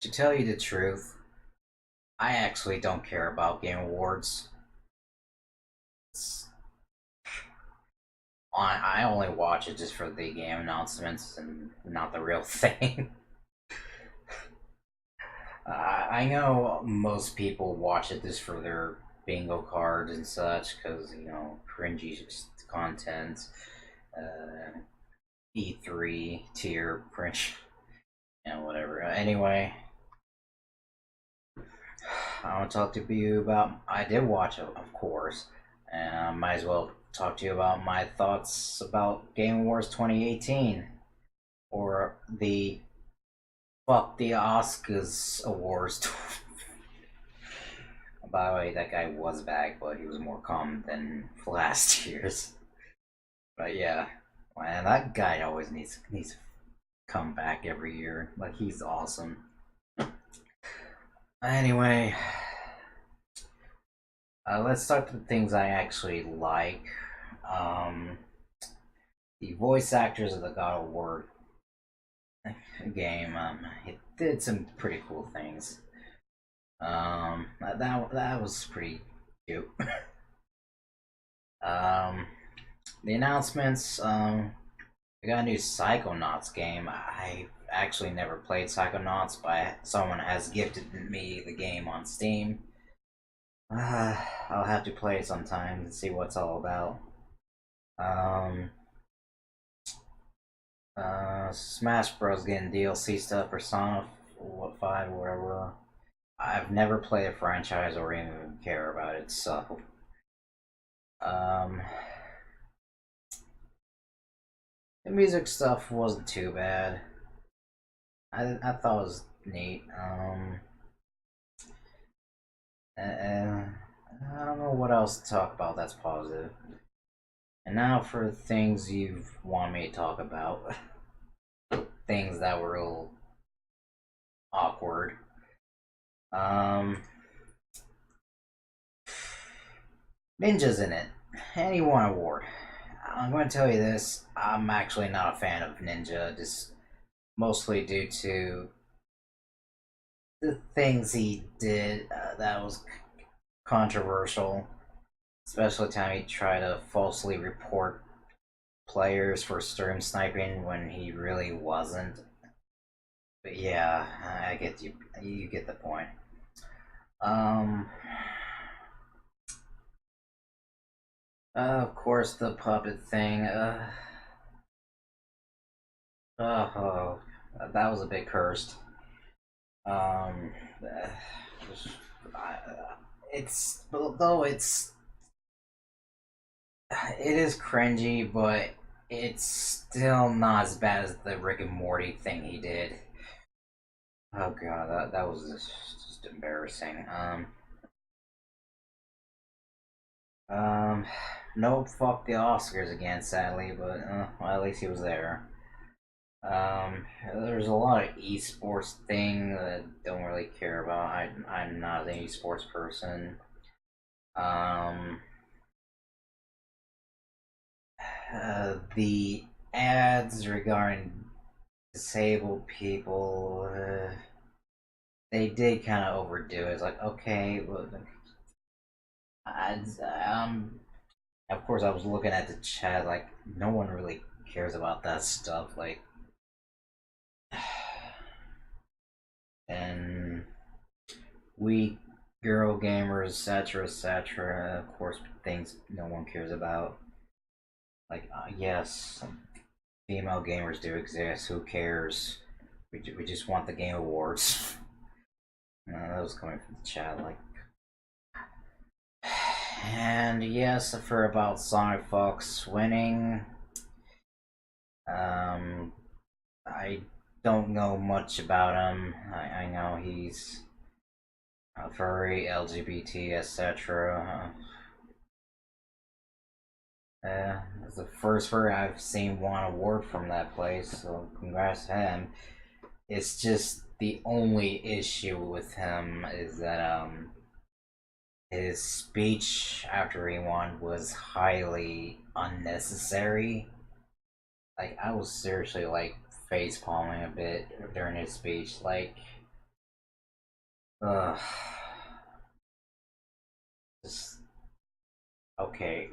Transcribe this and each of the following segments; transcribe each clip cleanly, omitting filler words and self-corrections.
To tell you the truth, I actually don't care about Game Awards. It's, I only watch it just for the game announcements and not the real thing. I know most people watch it just for their bingo cards and such, because, cringy content, uh, E3 tier cringe, whatever. Anyway, I want to talk to you about. I did watch it, of course, and I might as well talk to you about my thoughts about Game Awards 2018, or the fuck the Oscars awards. By the way, that guy was back, but he was more calm than last year's. But yeah, man, that guy always needs to come back every year. Like, he's awesome. Anyway, let's start with the things I actually like. Um, the voice actors of the God of War game, it did some pretty cool things. That was pretty cute. um, the announcements. We got a new Psychonauts game. I actually never played Psychonauts, but someone has gifted me the game on Steam. I'll have to play it sometime and see what's all about. Um, Smash Bros. Getting DLC stuff, Persona 5, whatever. I've never played a franchise or even care about it, so. Um, the music stuff wasn't too bad. I thought it was neat. I don't know what else to talk about that's positive. And now for things you want me to talk about. Things that were real awkward. Um, Ninja's in it. And he won an award. I'm going to tell you this. I'm actually not a fan of Ninja, just mostly due to the things he did that was controversial. Especially the time he tried to falsely report players for stream sniping when he really wasn't. But yeah, I get you. You get the point. Um, of course, the puppet thing. Oh, that was a bit cursed. Um, uh, it's though it is cringy, but it's still not as bad as the Rick and Morty thing he did. Oh god, that was just embarrassing. Um, nope, fuck the Oscars again, sadly, but well, at least he was there. There's a lot of esports thing that I don't really care about. I'm not an esports person. Um, the ads regarding disabled people, they did kind of overdo it. It's like, okay, well, I, um, of course, I was looking at the chat, like, no one really cares about that stuff. Like, and we girl gamers, etc., etc. Of course, things no one cares about. Like, yes, female gamers do exist. Who cares? We just want the game awards. That was coming from the chat. Like, and yes, I've heard about Sonic Fox winning. Um, I don't know much about him. I know he's a furry, LGBT, etc. It's the first furry I've seen won an award from that place, so congrats to him. It's just the only issue with him is that his speech after he won was highly unnecessary. Like, I was seriously like face palming a bit during his speech. Like, Ugh. Just okay.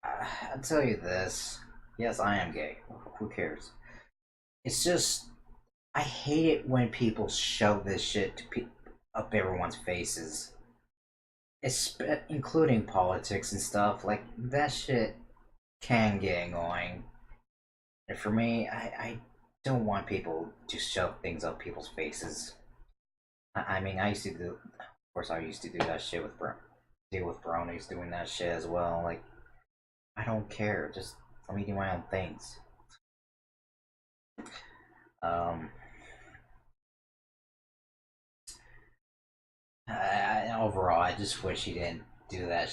I'll tell you this. Yes, I am gay. Who cares? It's just I hate it when people shove this shit up everyone's faces. It's including politics and stuff. Like that shit can get annoying. And for me, I don't want people to shove things up people's faces. I mean, I used to do. Of course, I used to do that shit with deal with bronies doing that shit as well. Like I don't care. Just let me do my own things. Um, overall, I just wish he didn't do that.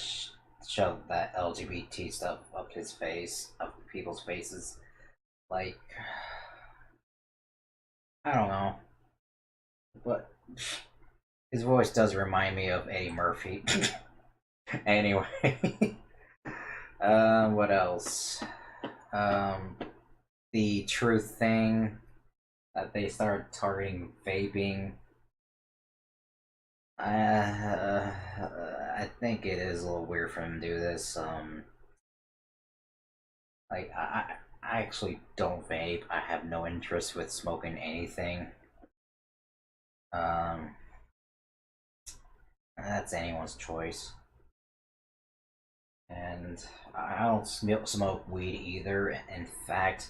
Shove that LGBT stuff up his face, up people's faces. Like, I don't know, but his voice does remind me of Eddie Murphy. Anyway, what else? Um, the truth thing that they started targeting vaping. I think it is a little weird for him to do this. Like I actually don't vape. I have no interest with smoking anything. Um, that's anyone's choice. And I don't smoke weed either. In fact,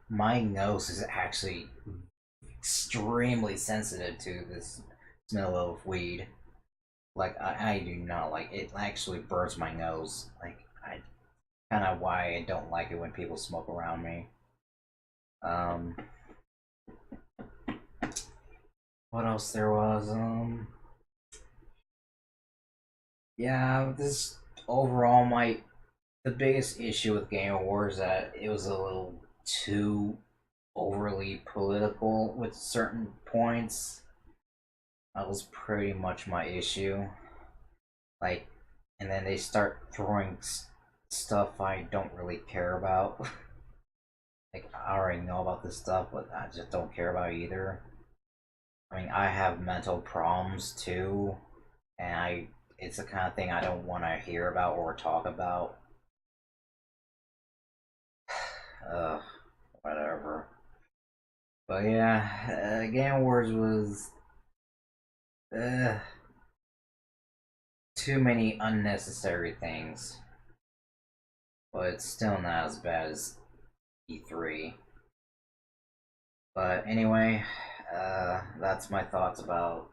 my nose is actually extremely sensitive to this smell of weed. Like I do not like it. Actually burns my nose. Like I kind of why I don't like it when people smoke around me. Um, what else there was? Yeah, this overall my the biggest issue with Game Awards is that it was a little too overly political with certain points. That was pretty much my issue. Like, and then they start throwing stuff I don't really care about. Like, I already know about this stuff, but I just don't care about either. I mean, I have mental problems too, and it's the kind of thing I don't want to hear about or talk about. Uh, whatever. But yeah, Game Wars was uh, too many unnecessary things, but it's still not as bad as E3. But anyway, that's my thoughts about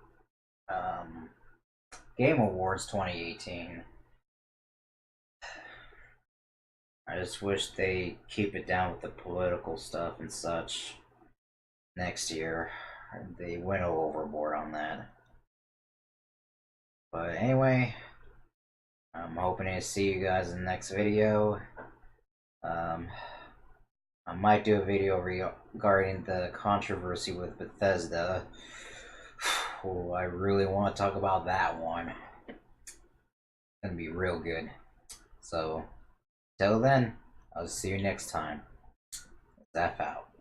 um, Game Awards 2018. I just wish they keep it down with the political stuff and such next year. They went overboard on that. But anyway, I'm hoping to see you guys in the next video. Um, I might do a video regarding the controversy with Bethesda. Oh, I really want to talk about that one. It's gonna be real good. So, till then, I'll see you next time. Zap out.